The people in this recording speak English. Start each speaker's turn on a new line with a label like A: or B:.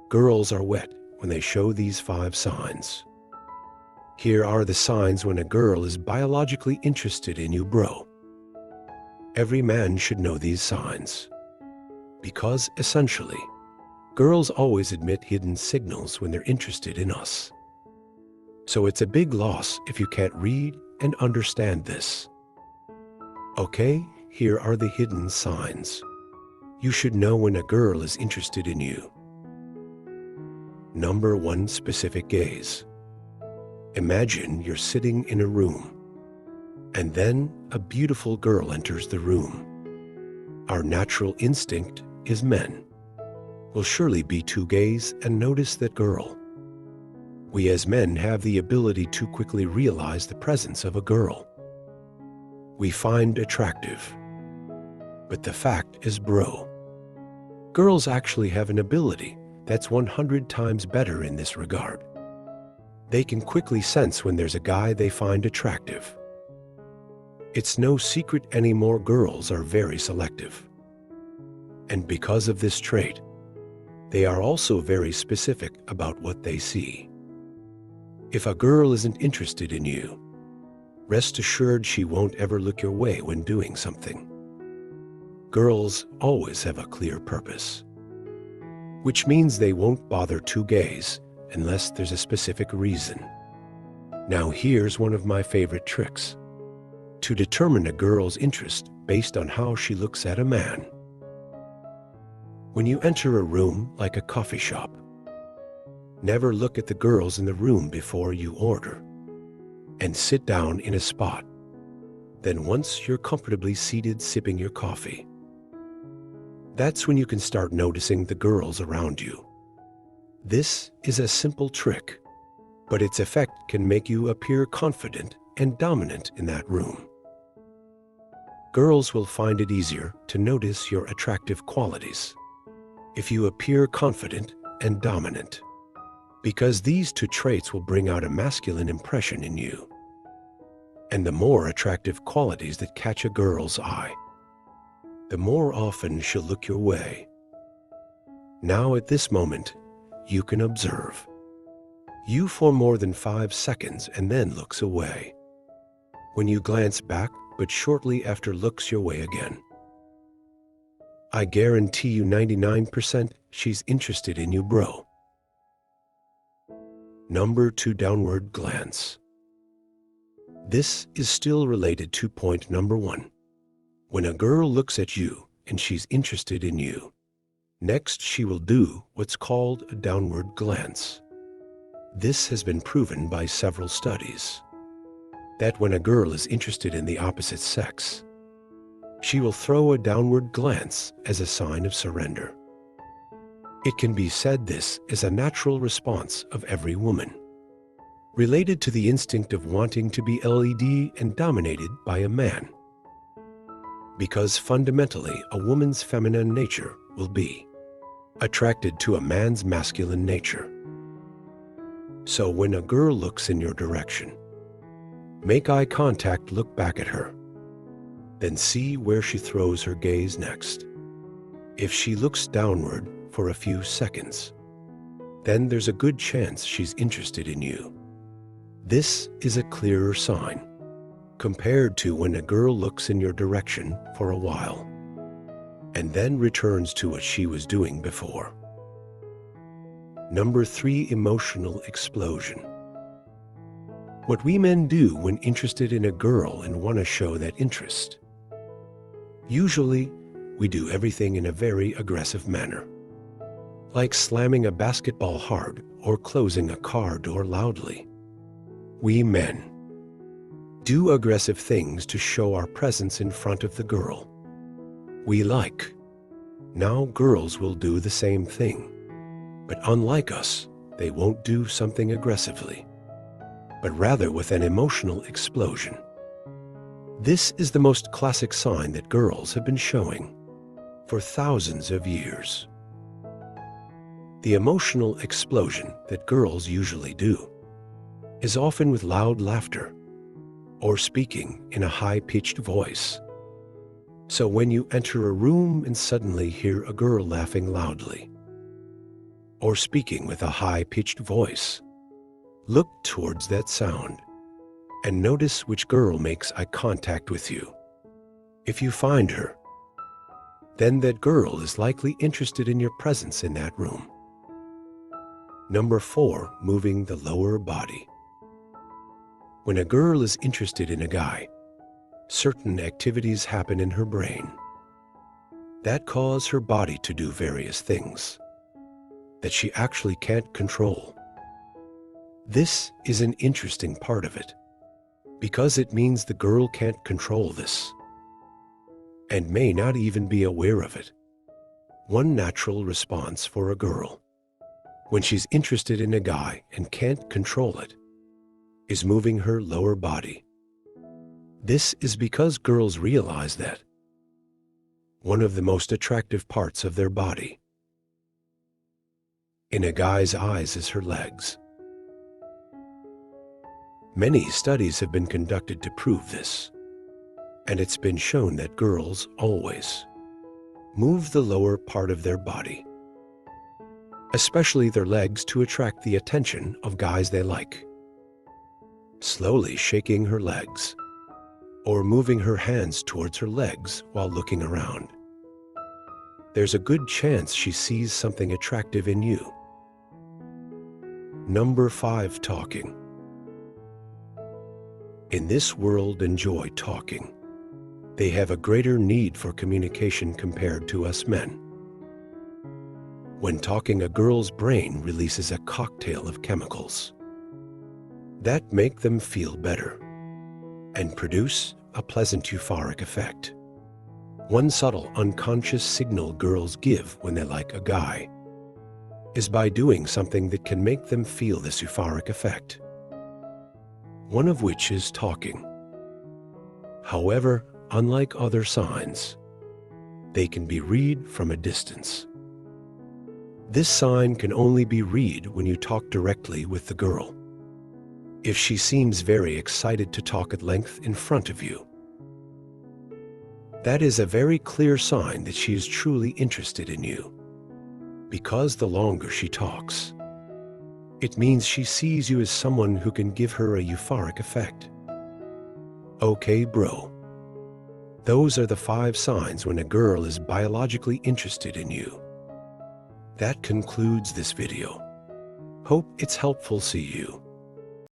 A: Girls are wet when they show these 5 signs. Here are the signs when a girl is biologically interested in you, bro. Every man should know these signs. Because, essentially, girls always admit hidden signals when they're interested in us. So it's a big loss if you can't read and understand this. Okay, here are the hidden signs. You should know when a girl is interested in you. Number 1, specific gaze. Imagine you're sitting in a room, and then a beautiful girl enters the room. Our natural instinct is men will surely be to gaze and notice that girl. We as men have the ability to quickly realize the presence of a girl we find attractive. But the fact is, bro, girls actually have an ability that's 100 times better in this regard. They can quickly sense when there's a guy they find attractive. It's no secret anymore, girls are very selective. And because of this trait, they are also very specific about what they see. If a girl isn't interested in you, rest assured she won't ever look your way when doing something. Girls always have a clear purpose, which means they won't bother to gaze unless there's a specific reason. Now here's one of my favorite tricks to determine a girl's interest based on how she looks at a man. When you enter a room like a coffee shop, never look at the girls in the room before you order, and sit down in a spot. Then once you're comfortably seated sipping your coffee, that's when you can start noticing the girls around you. This is a simple trick, but its effect can make you appear confident and dominant in that room. Girls will find it easier to notice your attractive qualities if you appear confident and dominant, because these 2 traits will bring out a masculine impression in you. And the more attractive qualities that catch a girl's eye, the more often she'll look your way. Now at this moment, you can observe you for more than 5 seconds and then looks away. When you glance back, but shortly after looks your way again, I guarantee you 99% she's interested in you, bro. Number 2, downward glance. This is still related to point number 1. When a girl looks at you and she's interested in you, next she will do what's called a downward glance. This has been proven by several studies that when a girl is interested in the opposite sex, she will throw a downward glance as a sign of surrender. It can be said this is a natural response of every woman, related to the instinct of wanting to be led and dominated by a man. Because fundamentally, a woman's feminine nature will be attracted to a man's masculine nature. So when a girl looks in your direction, make eye contact, look back at her, then see where she throws her gaze next. If she looks downward for a few seconds, then there's a good chance she's interested in you. This is a clearer sign compared to when a girl looks in your direction for a while and then returns to what she was doing before. Number 3, emotional explosion. What we men do when interested in a girl and want to show that interest. Usually, we do everything in a very aggressive manner, like slamming a basketball hard or closing a car door loudly. We men do aggressive things to show our presence in front of the girl we like. Now girls will do the same thing, but unlike us, they won't do something aggressively, but rather with an emotional explosion. This is the most classic sign that girls have been showing for thousands of years. The emotional explosion that girls usually do is often with loud laughter or speaking in a high-pitched voice. So when you enter a room and suddenly hear a girl laughing loudly, or speaking with a high-pitched voice. Look towards that sound and notice which girl makes eye contact with you. If you find her, then that girl is likely interested in your presence in that room. Number 4, moving the lower body. When a girl is interested in a guy, certain activities happen in her brain that cause her body to do various things that she actually can't control. This is an interesting part of it, because it means the girl can't control this and may not even be aware of it. One natural response for a girl when she's interested in a guy and can't control it is moving her lower body. This is because girls realize that one of the most attractive parts of their body in a guy's eyes is her legs. Many studies have been conducted to prove this, and it's been shown that girls always move the lower part of their body, especially their legs, to attract the attention of guys they like. Slowly shaking her legs or moving her hands towards her legs while looking around, there's a good chance she sees something attractive in you. Number 5, talking. In this world, enjoy talking. They have a greater need for communication compared to us men. When talking, a girl's brain releases a cocktail of chemicals that make them feel better and produce a pleasant euphoric effect. One subtle unconscious signal girls give when they like a guy is by doing something that can make them feel this euphoric effect, one of which is talking. However, unlike other signs, they can be read from a distance. This sign can only be read when you talk directly with the girl. If she seems very excited to talk at length in front of you, that is a very clear sign that she is truly interested in you. Because the longer she talks, it means she sees you as someone who can give her a euphoric effect. Okay, bro. Those are the 5 signs when a girl is biologically interested in you. That concludes this video. Hope it's helpful. See you